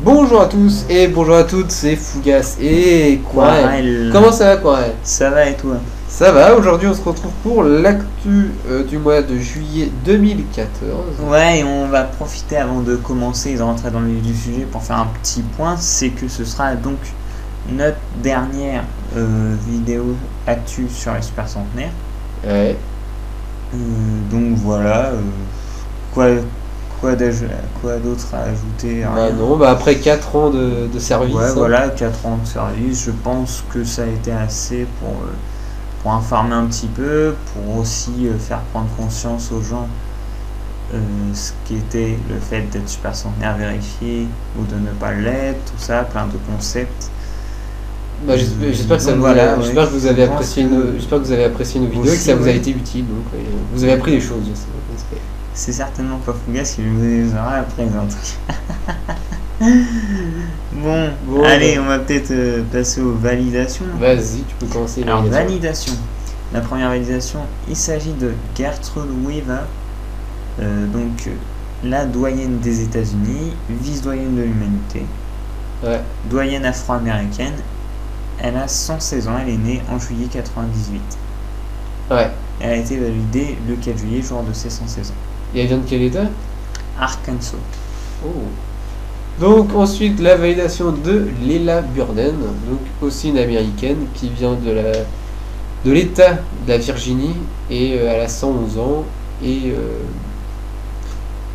Bonjour à tous et bonjour à toutes, c'est Fougas et Quarel. Quarel. Comment ça va Quarel? Ça va et toi? Ça va, aujourd'hui on se retrouve pour l'actu du mois de juillet 2014. Ouais, et on va profiter avant de commencer et de rentrer dans le vif du sujet pour faire un petit point. C'est que ce sera donc notre dernière vidéo actu sur les super centenaires. Ouais. Donc voilà, quoi d'autre à ajouter? Bah Rien. non, bah après 4 ans de service. Ouais, hein. voilà, 4 ans de service, je pense que ça a été assez pour informer un petit peu, pour aussi faire prendre conscience aux gens ce qu'était le fait d'être super centenaire vérifié ou de ne pas l'être, tout ça, plein de concepts. Bah, j'espère que ça Donc vous voilà, a- j'espère ouais, que vous je avez pense apprécié que j'espère que vous avez apprécié nos vidéos et que aussi, ça vous a ouais. été utile. Donc ouais, vous avez appris des choses. J'espère. C'est certainement pas Fougas qui vous aura appris un truc. Bon, Bon, allez, bah. on va peut-être passer aux validations. Vas-y, tu peux commencer. Alors, les validation. La première validation, il s'agit de Gertrude Weaver, la doyenne des États-Unis, vice-doyenne de l'humanité, Ouais. doyenne afro-américaine. Elle a 116 ans, elle est née en juillet 98. Ouais. Elle a été validée le 4 juillet, jour de ses 116 ans. Et elle vient de quel état? Arkansas. Oh. Donc ensuite la validation de Leila Burden, donc aussi une américaine qui vient de l'état de la Virginie et elle a 111 ans et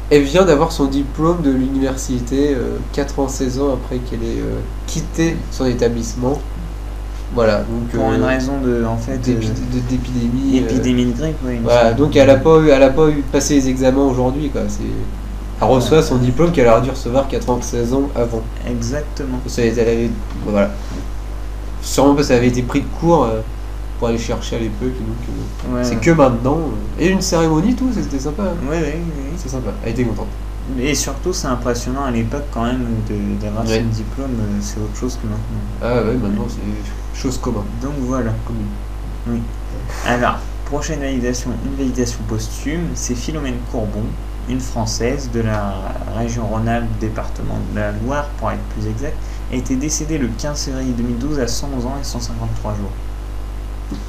elle vient d'avoir son diplôme de l'université 96 ans après qu'elle ait quitté son établissement. Voilà, donc Pour une raison d'épidémie. épidémie de grippe, oui. Voilà, donc elle a pas eu passé les examens aujourd'hui quoi. Elle reçoit son diplôme qu'elle aurait dû recevoir 96 ans avant. Exactement. Elle avait, voilà. Sûrement parce qu'elle avait été pris de court pour aller chercher à l'époque. Donc Ouais. c'est que maintenant. Et une cérémonie, tout, c'était sympa. Hein. Oui. C'est sympa. Elle était contente. Et surtout, c'est impressionnant à l'époque quand même d'avoir Ouais. son diplôme, c'est autre chose que maintenant. Ah ouais, maintenant c'est chose commune. Donc voilà. Commune. Oui. Alors, prochaine validation, une validation posthume, c'est Philomène Courbon, une Française de la région Rhône-Alpes, département de la Loire pour être plus exact, a été décédée le 15 février 2012 à 111 ans et 153 jours.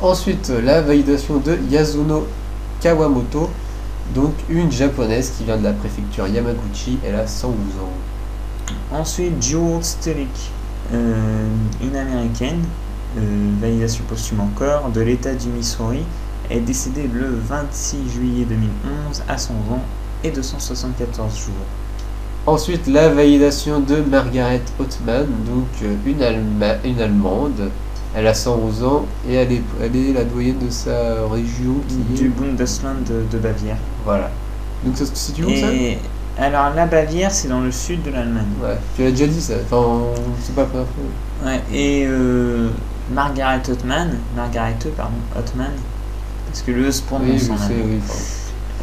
Ensuite, la validation de Yasuno Kawamoto, donc une japonaise qui vient de la préfecture Yamaguchi, elle a 112 ans. Ensuite, Jewel Stellick, une américaine, validation posthume encore, de l'état du Missouri, est décédée le 26 juillet 2011 à 100 ans et 274 jours. Ensuite, la validation de Margaret Othman, donc une Allemande. Elle a 111 ans et elle est la doyenne de sa région qui Du est... Bundesland de Bavière. Voilà. Donc ça se situe où ça? Et alors, la Bavière, c'est dans le sud de l'Allemagne. Ouais, tu l'as déjà dit ça. Enfin, c'est pas la première fois. Ouais, et Margaret Othman, parce que le se Oui, prononce je en sais, allemand,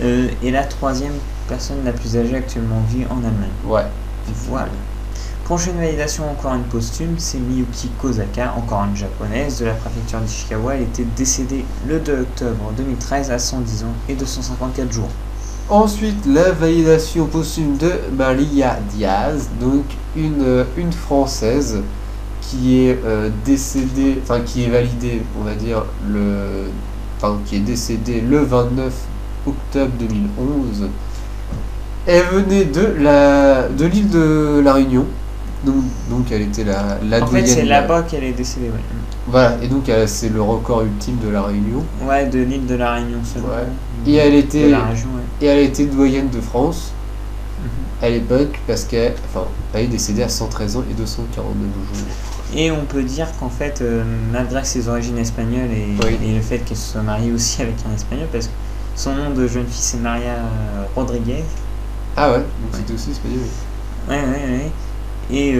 oui. est la troisième personne la plus âgée actuellement en vie en Allemagne. Ouais. Voilà. Prochaine validation, encore une posthume, c'est Miyuki Kozaka, encore une japonaise de la préfecture d'Ishikawa. Elle était décédée le 2 octobre 2013 à 110 ans et 254 jours. Ensuite, la validation posthume de Maria Diaz, donc une Française qui est décédée, enfin qui est validée, on va dire, qui est décédée le 29 octobre 2011. Elle venait de l'île de la Réunion, donc elle était la En fait, doyenne. c'est là-bas qu'elle est décédée, ouais. Voilà, et donc c'est le record ultime de la Réunion. Ouais, de l'île de la Réunion seulement. Ouais. Et elle était, de la région, ouais. et elle était doyenne de France Mhm. à l'époque parce elle est décédée à 113 ans et 249 jours. Et on peut dire qu'en fait, malgré ses origines espagnoles Oui. et le fait qu'elle se soit mariée aussi avec un espagnol, parce que son nom de jeune fille c'est Maria Rodriguez. Ah ouais, donc c'était aussi espagnol. Ouais. Et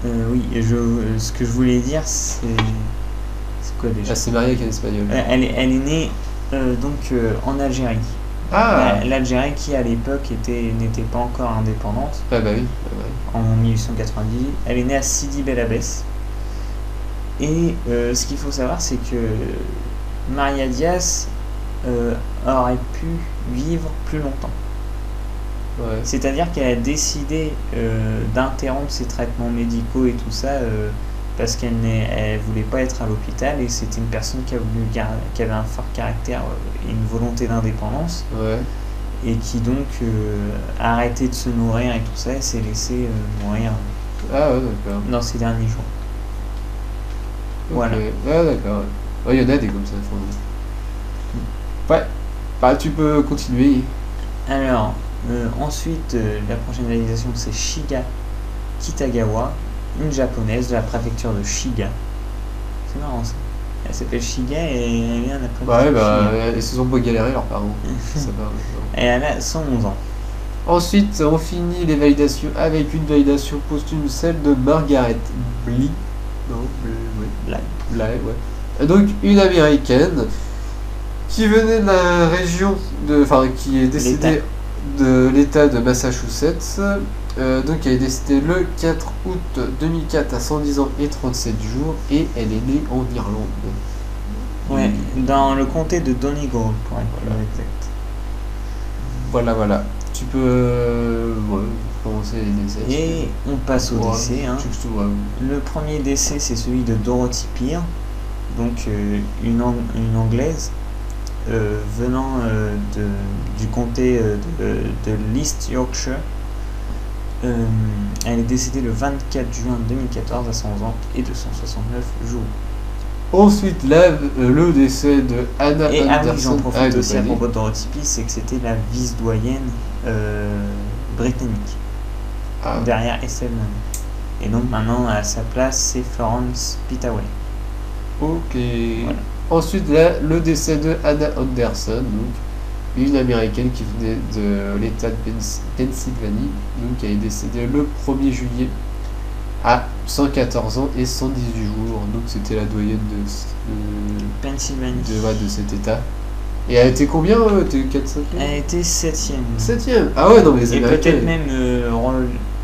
oui, ce que je voulais dire, c'est quoi déjà? Ah, c'est marié avec un espagnol. Elle est née en Algérie. Ah L'Algérie qui à l'époque n'était pas encore indépendante. Ah bah oui. En 1890. Elle est née à Sidi Bel Abbès. Et ce qu'il faut savoir, c'est que Maria Diaz aurait pu vivre plus longtemps. Ouais. C'est-à-dire qu'elle a décidé d'interrompre ses traitements médicaux et tout ça parce elle voulait pas être à l'hôpital, et c'était une personne qui avait un fort caractère et une volonté d'indépendance, Ouais. et qui donc a arrêté de se nourrir et tout ça, et s'est laissé mourir Ah ouais, d'accord. dans ces derniers jours. Voilà. Ok. Ah d'accord. Ouais, il y en a des comme ça. Ouais. Bah tu peux continuer. Alors, ensuite, la prochaine réalisation, c'est Shiga Kitagawa, une japonaise de la préfecture de Shiga. C'est marrant ça. Elle s'appelle Shiga et elle vient de la préfecture Ouais, de bah Shiga. ils se sont pas galérés leurs parents. Ça va. Et elle a 111 ans. Ensuite, on finit les validations avec une validation posthume, celle de Margaret Bly. Non, ouais. Là. Ouais. Donc une américaine qui venait de la région enfin qui est décédée de l'État de Massachusetts. Donc elle est décédée le 4 août 2004 à 110 ans et 37 jours, et elle est née en Irlande. Ouais, dans le comté de Donegal pour être plus exact. Voilà. Tu peux commencer les décès. Et on passe au décès. Hein. Le premier décès, c'est celui de Dorothy Peer, donc une Anglaise venant du comté de l'East Yorkshire. Elle est décédée le 24 juin 2014 à 100 ans et 269 jours. Ensuite, le décès de Anna Et Anderson. oui, j'en profite aussi à propos de Dorothy Peer, c'est que c'était la vice-doyenne britannique, derrière Estelle Mann. Et donc maintenant, à sa place, c'est Florence Pittaway. Ok. Voilà. Ensuite, le décès de Anna Anderson, donc une américaine qui venait de l'État de Pennsylvanie, donc elle est décédée le 1er juillet à 114 ans et 118 jours. Donc c'était la doyenne Pennsylvanie. De cet État. Et elle était combien? Elle était 4-5e? Elle était 7e. 7e? Ah ouais, non, mais les Et Américains. peut-être même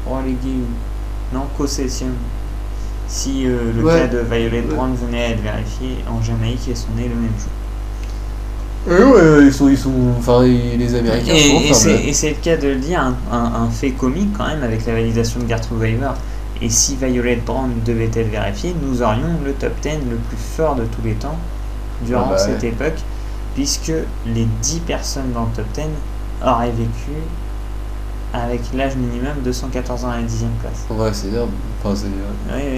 reléguée, non, qu'au 7e. Si le cas de Violet Brown venait à être vérifié, en Jamaïque, elles sont nées le même jour. Ouais, enfin, les Américains sont forts. Et c'est le cas de le dire, un fait comique quand même avec la validation de Gertrude Weaver. Et si Violet Brown devait être vérifiée, nous aurions le top 10 le plus fort de tous les temps durant cette époque, puisque les 10 personnes dans le top 10 auraient vécu avec l'âge minimum de 114 ans à la 10e place. Ouais, c'est énorme. Enfin,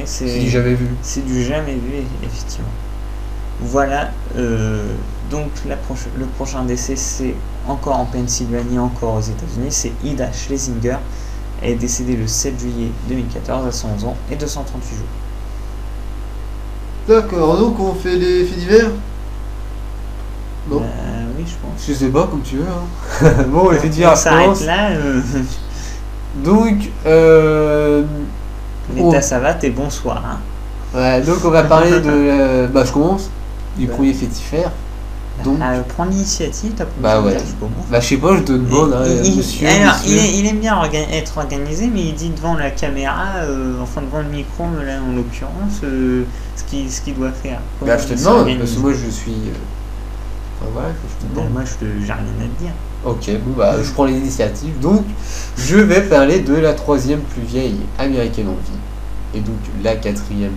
c'est du jamais vu. C'est du jamais vu, effectivement. Voilà, donc le prochain décès, c'est encore en Pennsylvanie, encore aux États-Unis, c'est Ida Schlesinger. Elle est décédée le 7 juillet 2014 à 111 ans et 238 jours. D'accord, donc on fait les faits divers? Non. Oui, je pense. Je sais pas, comme tu veux. Hein. Bon, les faits divers, on s'arrête là. Donc, L'état, ça va, t'es bonsoir. Hein. Ouais, donc on va parler de. Je commence. Du premier fait divers. Donc, prends l'initiative, t'as ouais. Je sais pas, je te demande. Monsieur. Il aime bien être organisé, mais il dit devant la caméra, devant le micro, là en l'occurrence, ce qu'il doit faire. Je te demande, parce que moi je suis. Voilà, je te demande. Moi j'ai rien à te dire. Ok, je prends l'initiative. Donc, je vais parler de la 3e plus vieille américaine en vie. Et donc, la 4e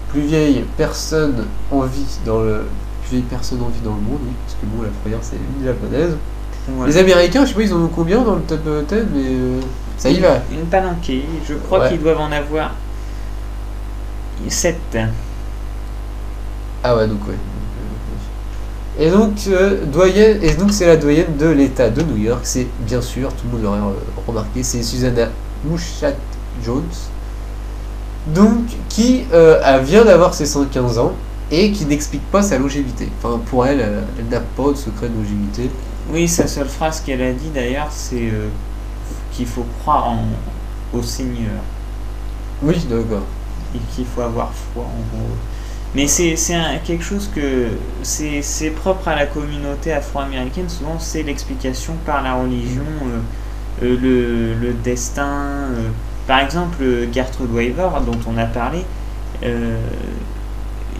plus vieille personne en vie dans le. Personne en vie dans le monde, oui, parce que la première c'est une japonaise. Ouais. Les Américains, je sais pas, ils en ont combien dans le top 10, mais ça y va. Une palanquée, je crois qu'ils doivent en avoir 7. Ah ouais, donc ouais. Et donc, c'est la doyenne de l'État de New York, c'est bien sûr, tout le monde l'aurait remarqué, c'est Susanna Mushat Jones, donc qui vient d'avoir ses 115 ans. Et qui n'explique pas sa longévité. Enfin, pour elle, elle n'a pas de secret de longévité. Oui, sa seule phrase qu'elle a dit d'ailleurs, c'est qu'il faut croire au Seigneur. Oui, d'accord. Et qu'il faut avoir foi en gros. Mais c'est quelque chose que c'est propre à la communauté afro-américaine. Souvent, c'est l'explication par la religion, le destin. Par exemple, Gertrude Weaver, dont on a parlé,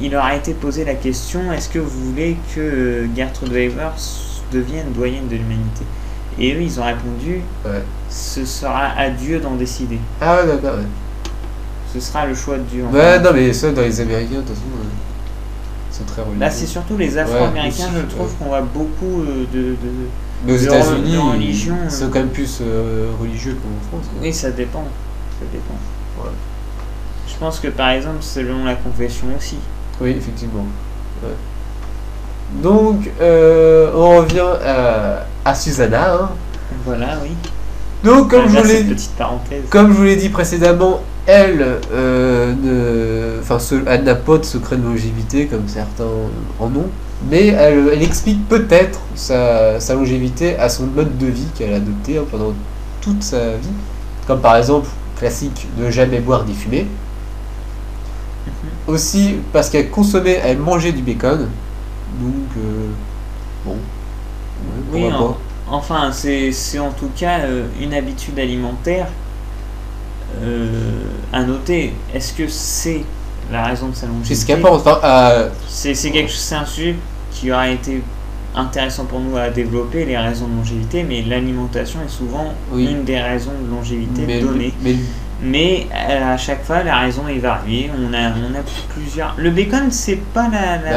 il leur a été posé la question: est-ce que vous voulez que Gertrude Weaver devienne doyenne de l'humanité? Et eux, ils ont répondu, Ouais. ce sera à Dieu d'en décider. Ah ouais, d'accord, ouais. Ce sera le choix de Dieu. Enfin, Ouais, non, mais ça, dans les Américains, de toute façon, ils sont très religieux. là, c'est surtout les Afro-Américains, Ouais, je trouve qu'on voit beaucoup Mais aux de États-Unis, religion, ils sont quand même plus religieux qu'en France. Oui, ça dépend. Ça dépend. Ouais. Je pense que par exemple, selon la confession aussi. Oui, effectivement. Ouais. Donc, on revient à Susanna. Hein. Voilà, oui. Donc, comme je petite parenthèse. Comme je vous l'ai dit précédemment, elle elle n'a pas de secret de longévité comme certains en ont, mais elle explique peut-être sa longévité à son mode de vie qu'elle a adopté pendant toute sa vie, comme par exemple, classique, ne jamais boire ni fumer. Aussi parce elle mangeait du bacon, donc bon, oui, pourquoi pas. Enfin, c'est en tout cas une habitude alimentaire à noter. Est-ce que c'est la raison de sa longévité? C'est ce qu'apporte. C'est un sujet qui aurait été intéressant pour nous à développer, les raisons de longévité, mais l'alimentation est souvent une des raisons de longévité données. Mais à chaque fois, la raison est variée. On a plusieurs. Le bacon, c'est pas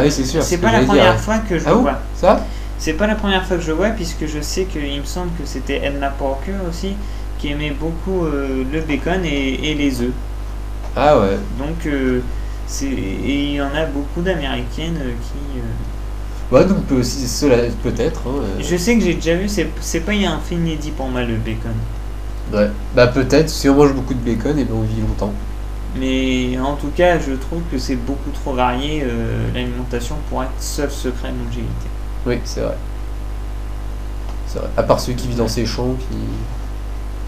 c'est pas la première fois que je le vois. Ça C'est pas la première fois que je le vois, puisque je sais qu'il me semble que c'était Edna Parker aussi qui aimait beaucoup le bacon et les œufs. Ah ouais. Donc et il y en a beaucoup d'Américaines qui. Ouais, donc aussi cela peut-être. Hein, Je sais que j'ai déjà vu. C'est pas un fait inédit pour moi le bacon. Ouais. Bah peut-être. Si on mange beaucoup de bacon, et ben on vit longtemps. Mais en tout cas, je trouve que c'est beaucoup trop varié l'alimentation pour être seul secret de longévité. Oui, c'est vrai. C'est vrai. À part ceux qui vivent dans ces champs,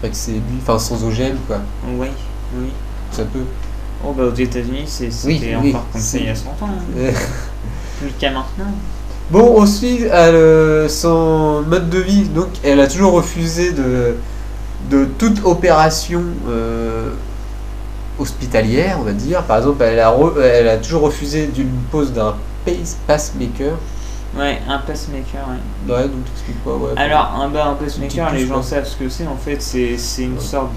que c'est lui, sans OGM, quoi. Oui, oui. Ça peut. Oh bah aux États-Unis, c'était encore comme ça il y a 100 ans. Hein. Le cas maintenant. Bon, aussi, son mode de vie, donc elle a toujours refusé de toute opération hospitalière, on va dire. Par exemple, elle a toujours refusé d'une pose d'un pacemaker. Ouais, un pacemaker, ouais. Ouais, donc t'expliques quoi, ouais. Alors, un pacemaker, les gens savent ce que c'est. En fait, c'est une sorte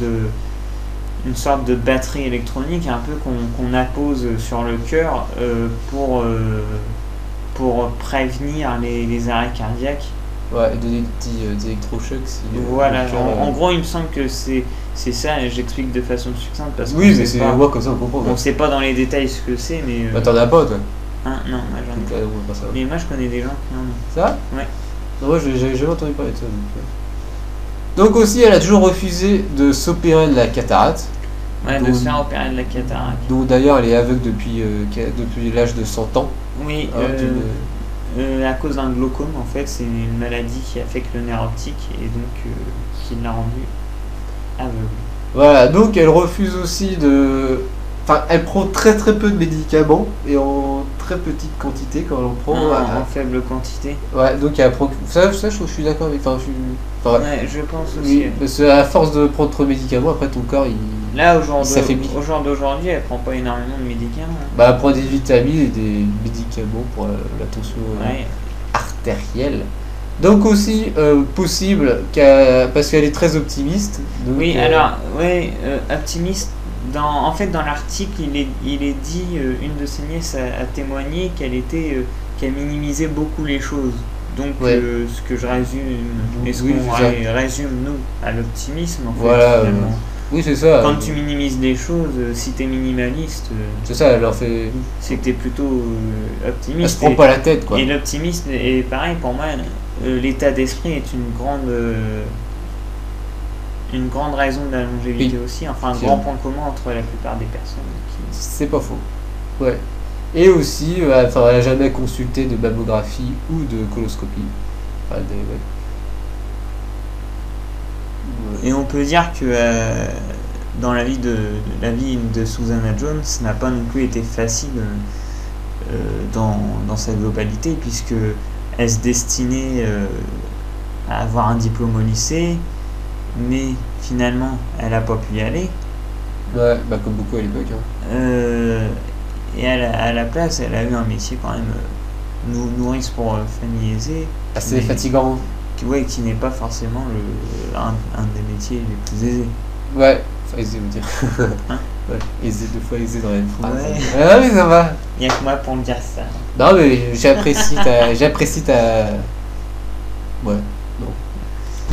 de batterie électronique, un peu qu'on appose sur le cœur pour prévenir les arrêts cardiaques. Ouais, et donner des électrochocs. Voilà, en gros, il me semble que c'est ça, et j'explique de façon succincte parce que oui, mais c'est moi comme ça on comprend. On sait pas dans les détails ce que c'est, mais. Bah, t'en as pas, toi? Hein, non, moi j'en ai pas. Mais moi je connais des gens qui en ont. Ça? Ouais. Non, moi j'ai jamais entendu parler de ça. Donc aussi, elle a toujours refusé de s'opérer de la cataracte. Ouais, de se faire opérer de la cataracte. Donc d'ailleurs, elle est aveugle depuis l'âge de 100 ans. Oui, à cause d'un glaucome, en fait, c'est une maladie qui affecte le nerf optique et donc qui l'a rendue aveugle. Voilà, donc elle refuse aussi de... Enfin, elle prend très très peu de médicaments et en très petite quantité quand elle en prend. En faible quantité. Ouais, donc elle prend... Ça je suis d'accord avec... Ouais, je pense aussi. Oui, parce qu'à force de prendre trop de médicaments, après ton corps il... Là, au jour d'aujourd'hui, elle prend pas énormément de médicaments. Bah, elle prend des vitamines et des médicaments pour la tension artérielle. Donc aussi possible parce qu'elle est très optimiste. Donc, oui, alors, optimiste. En fait, dans l'article, il est dit, une de ses nièces a témoigné qu'elle minimisait beaucoup les choses. Donc, ce que je résume, et ce qu'on résume, nous, à l'optimisme, en fait, voilà, finalement. Oui, c'est ça. Quand tu minimises les choses, si tu es minimaliste, c'est ça, elle en fait. C'est que tu es plutôt optimiste. Elle se prend pas la tête, quoi. Et l'optimisme est pareil pour moi. L'état d'esprit est une grande raison de la longévité aussi. Enfin, un grand point commun entre la plupart des personnes. C'est pas faux. Ouais. Et aussi, elle n'a jamais consulté de mammographie ou de coloscopie. Enfin, Et on peut dire que dans la vie de Susanna Jones n'a pas non plus été facile dans sa globalité, puisque elle se destinait à avoir un diplôme au lycée, mais finalement elle n'a pas pu y aller. Ouais, bah comme beaucoup à l'époque. Et à la place, elle a eu un métier quand même nourrice pour famille aisée. Assez fatigant. qui n'est pas forcément un des métiers les plus aisés. Ouais, enfin aisé, vous dire. Hein? Ouais, aisé, 2 fois aisé dans la même phrase. Ouais. Ah oui, ça va. Il n'y a que moi pour me dire ça. Non, mais j'apprécie ta. Ouais, non.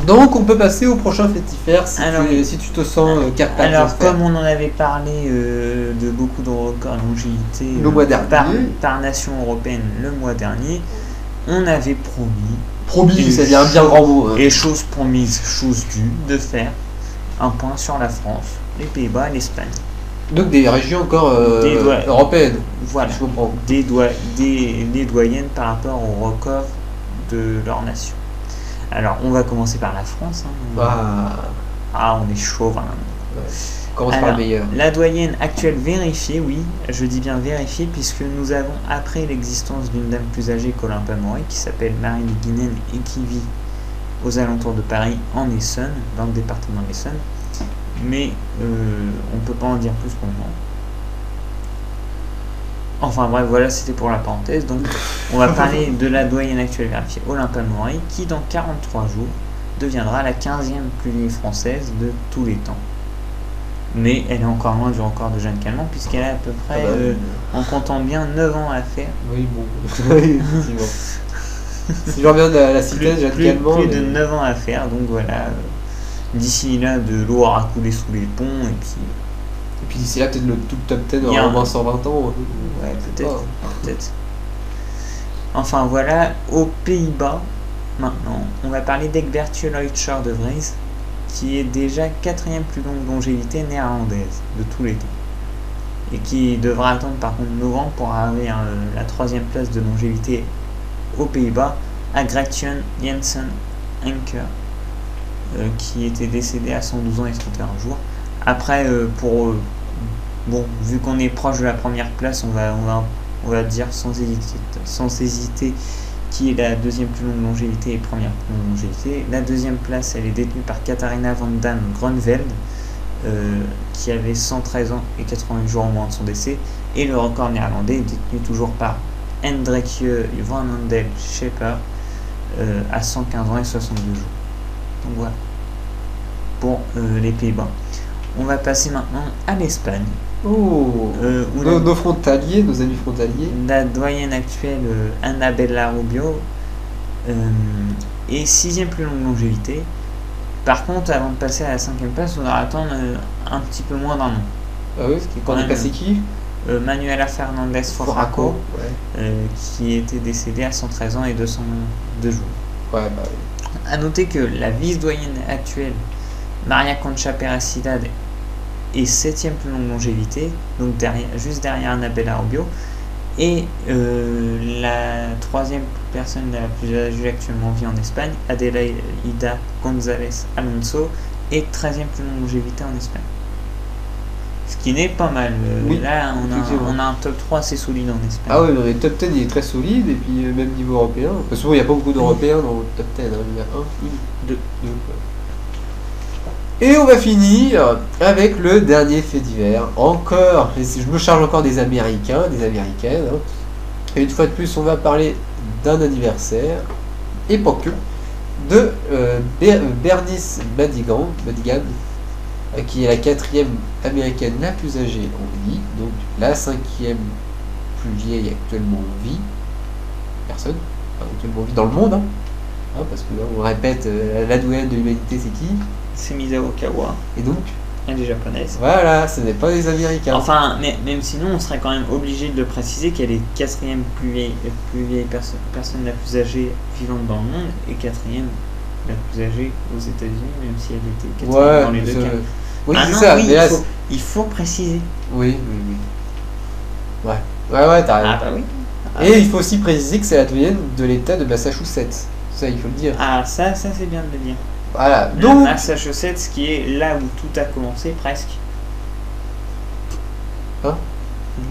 Donc, on peut passer au prochain fait divers si tu te sens capable de le Alors, faire. comme on en avait parlé de beaucoup de records de longévité Le mois dernier. par nation européenne le mois dernier, on avait promis, Promis, ça vient un bien grand mot. Hein. et chose promise, chose due, de faire un point sur la France, les Pays-Bas et l'Espagne. Donc, des régions encore européennes. Voilà, Je comprends. des doyennes par rapport au record de leur nation. Alors, on va commencer par la France. Hein. On est chauvin. On commence par le meilleur. La doyenne actuelle vérifiée, oui, je dis bien vérifiée, puisque nous avons appris l'existence d'une dame plus âgée qu'Olympia Moret, qui s'appelle Marie de Guinen et qui vit aux alentours de Paris, en Essonne, dans le département de l'Essonne. Mais on ne peut pas en dire plus pour le moment. Enfin bref, voilà, c'était pour la parenthèse. Donc, on va parler de la doyenne actuelle vérifiée, Olympia Moret, qui dans 43 jours deviendra la 15e plus vieille française de tous les temps. Mais elle est encore loin du record de Jeanne Calment, puisqu'elle a à peu près, en comptant bien, 9 ans à faire. Oui, bon. Oui, effectivement. Si je reviens de la cité de Jeanne Calment. Plus de 9 ans à faire, donc voilà. D'ici là, de l'eau aura coulé sous les ponts, et puis d'ici là, peut-être tout le top 10 aura au moins 120 ans. Ouais, peut-être. Enfin voilà, aux Pays-Bas, maintenant, on va parler d'Egbertje Leutschor de Vries, qui est déjà 4e plus longue longévité néerlandaise de tous les temps. Et qui devra attendre par contre novembre pour arriver à la 3e place de longévité aux Pays-Bas, à Gretchen Jensen Anker, qui était décédé à 112 ans et 31 jours. Après, vu qu'on est proche de la première place, on va dire sans hésiter qui est la 2e plus longue longévité et première plus longue longévité. La 2e place, elle est détenue par Katharina van den Groeneveld, qui avait 113 ans et 88 jours au moment de son décès. Et le record néerlandais est détenu toujours par Hendrikje van Andel Schepper, à 115 ans et 62 jours. Donc voilà, pour les Pays-Bas. On va passer maintenant à l'Espagne. Nos frontaliers, nos amis frontaliers. La doyenne actuelle, Annabella Rubio, est 6e plus longue longévité. Par contre, avant de passer à la 5e place, on va attendre un petit peu moins d'un an. Ah oui, on est passé qui Manuela Fernandez Forraco, qui était décédée à 113 ans et 202 jours. Ouais, bah oui. A noter que la vice-doyenne actuelle, Maria Concha Peracidad, est 7e plus longue longévité, donc juste derrière Annabella Rubio, et la 3e personne la plus âgée actuellement vit en Espagne, Adelaida González Alonso, est 13e plus longue longévité en Espagne. Ce qui n'est pas mal. Oui, là, on a un top 3 assez solide en Espagne. Ah oui, le top 10 il est très solide, et puis même niveau européen. Parce que bon, il n'y a pas beaucoup d'Européens dans le top 10, hein. Il y en a deux. Et on va finir avec le dernier fait divers. Encore, je me charge encore des Américains, des Américaines. Hein. Et une fois de plus, on va parler d'un anniversaire, et pas que, de Bernice Madigan, qui est la 4e américaine la plus âgée en vie, donc la 5e plus vieille actuellement en vie. Personne, actuellement en vie dans le monde, hein, parce que on répète, la doyenne de l'humanité c'est qui? C'est Misao Okawa. Et donc elle est japonaise. Voilà, ce n'est pas des Américains. Enfin, mais même sinon, on serait quand même obligé de le préciser qu'elle est 4e plus vieille personne la plus âgée vivante dans le monde, et 4e la plus âgée aux États-Unis, même si elle était 4e dans les deux cas. Oui, c'est ça. Oui, mais là, il faut préciser. Oui. Ouais, t'as raison. Ah bah oui. Et il faut aussi préciser que c'est la doyenne de l'État de Massachusetts. Ça, il faut le dire. Ah, ça c'est bien de le dire. Voilà. Donc, Massachusetts, qui est là où tout a commencé, presque. Hein?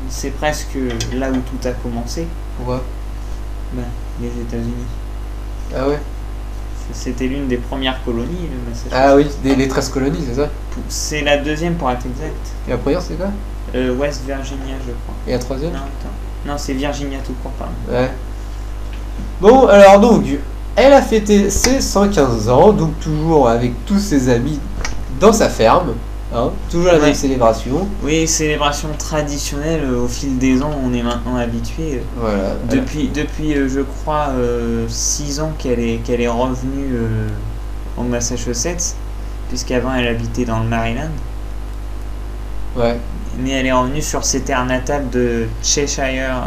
C'est presque là où tout a commencé. Pourquoi? Les États-Unis. Ah ouais. C'était l'une des premières colonies, le Massachusetts. Ah oui, les 13 colonies, c'est ça? C'est la 2e pour être exact. Et la première, c'est quoi? West Virginia, je crois. Et la 3e? Non, c'est Virginia tout court, pardon. Ouais. Bon, alors donc, Elle a fêté ses 115 ans, donc toujours avec tous ses amis dans sa ferme. Hein, toujours la même célébration. Oui, célébration traditionnelle. Au fil des ans, on est maintenant habitué. Voilà. Depuis je crois, 6 ans qu'elle est revenue au Massachusetts, puisqu'avant elle habitait dans le Maryland. Ouais. Mais elle est revenue sur ses terres natales de Cheshire,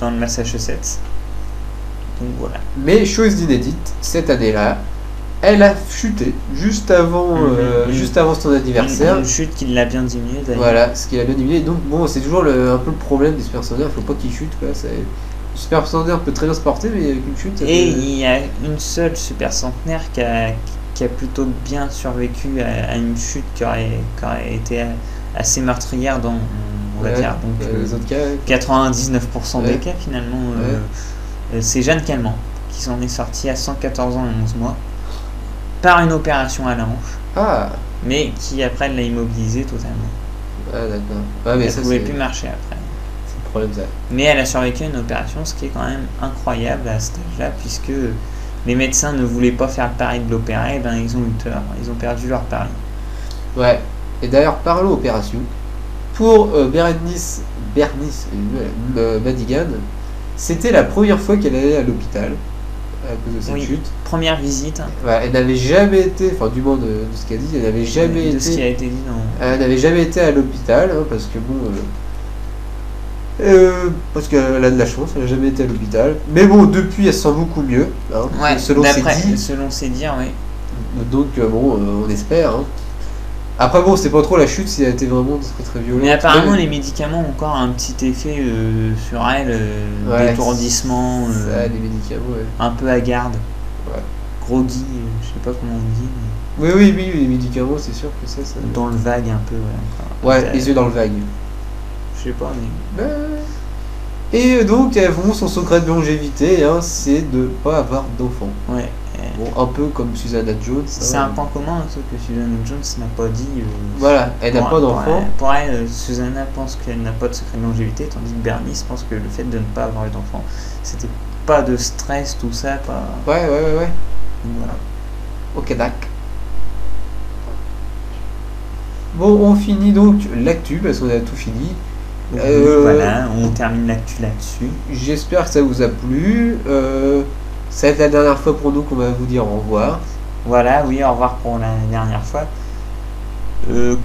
dans le Massachusetts. Donc voilà. Mais chose inédite, cette année-là, elle a chuté juste avant son anniversaire. Une chute qui l'a bien diminué d'ailleurs. Voilà, ce qui l'a bien diminué. Donc bon, c'est toujours un peu le problème des super centenaires, faut pas qu'ils chutent quoi. Le super centenaire peut très bien se porter, mais avec une chute. Et il y a une seule super centenaire qui a plutôt bien survécu à une chute qui aurait été assez meurtrière dans, on va dire. Donc les autres cas. 99% des cas finalement. C'est Jeanne Calment qui s'en est sortie à 114 ans et 11 mois par une opération à la hanche. Ah. Mais qui après l'a immobilisée totalement. Ah d'accord. Ah, mais elle ça, ne pouvait plus marcher après. C'est le problème ça. Mais elle a survécu à une opération, ce qui est quand même incroyable à cet âge-là, puisque les médecins ne voulaient pas faire le pari de l'opérer, et ben ils ont eu tort, ils ont perdu leur pari. Ouais. Et d'ailleurs, parlons opération. Pour Bernice Madigan, c'était la première fois qu'elle allait à l'hôpital à cause de cette chute. Première visite. Ouais, elle n'avait jamais été, enfin du moins de ce qu'elle dit, elle n'avait jamais été. De ce qui a été dit dans. Elle n'avait jamais été à l'hôpital, hein, parce que bon. Parce qu'elle a de la chance, elle n'a jamais été à l'hôpital. Mais bon, depuis, elle se sent beaucoup mieux. Hein, ouais, selon ses dires, oui. Donc bon, on espère. Hein. Après bon, c'est pas trop la chute si elle a été vraiment très très violente. Mais apparemment les médicaments ont encore un petit effet sur elle, d'étourdissement, les médicaments, un peu hagarde, groggy, je sais pas comment on dit. Mais... Oui, les médicaments, c'est sûr que ça. Dans le vague un peu, les yeux dans le vague. Je sais pas, mais... Et donc, son secret de longévité, hein, c'est de pas avoir d'enfants. Ouais. Bon, un peu comme Susanna Jones. C'est un point commun, ce que Susanna Jones n'a pas dit. Voilà, elle n'a pas d'enfant. Pour elle, Susanna pense qu'elle n'a pas de secret de longévité, tandis que Bernice pense que le fait de ne pas avoir eu d'enfant, c'était pas de stress, tout ça, pas... Ouais. Donc, voilà. Ok, d'accord. Bon, on finit donc l'actu, parce qu'on a tout fini. Voilà, on termine l'actu là-dessus. J'espère que ça vous a plu. Ça va être la dernière fois pour nous qu'on va vous dire au revoir. Voilà, oui, au revoir pour la dernière fois.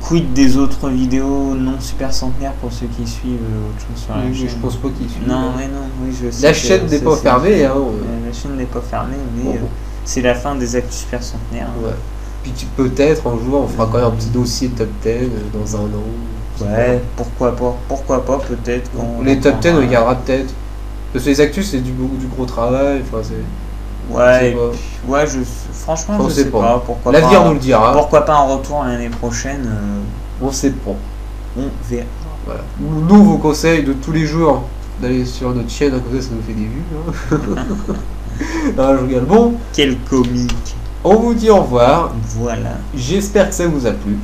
Quid des autres vidéos non super centenaires pour ceux qui suivent autre chose sur la chaîne. Je pense pas qu'ils suivent. Non, je sais. La chaîne n'est pas fermée. Hein, la chaîne n'est pas fermée, mais c'est la fin des actus super centenaires. Ouais. Puis peut-être un jour on fera quand même un petit dossier top 10 dans un an. Ouais, pourquoi pas, peut-être. Les top 10 on regardera peut-être. Parce que les actus c'est du gros travail. Enfin, franchement je sais pas. Pourquoi l'avenir nous le dira. Pourquoi pas un retour l'année prochaine. On sait pas. On verra. Voilà. Nous on vous conseille de tous les jours d'aller sur notre chaîne, hein, comme ça nous fait des vues. Hein. Non, je regarde. Bon. Quel comique. On vous dit au revoir. Voilà. J'espère que ça vous a plu.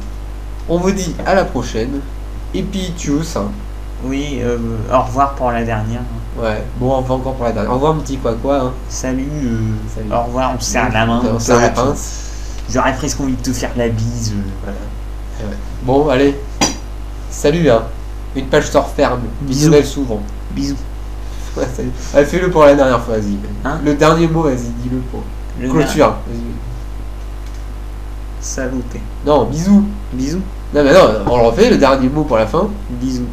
On vous dit à la prochaine. Et puis tchuss. Hein. Oui, au revoir pour la dernière. Ouais, bon, on va encore pour la dernière. Au revoir, mon petit quoi. Hein. Salut. Au revoir, on se serre la main. On serre la pince. J'aurais presque envie de te faire la bise. Voilà. Ouais. Bon, allez. Salut, hein. Une page sort ferme. Bisous. Nouvelle souvent. Bisous. Ouais, salut. Allez, fais-le pour la dernière fois, vas-y. Hein, le dernier mot, vas-y, dis-le pour. Clôture. Saluté. Non, bisous. Bisous. Non, mais non, on le refait, le dernier mot pour la fin. Bisous.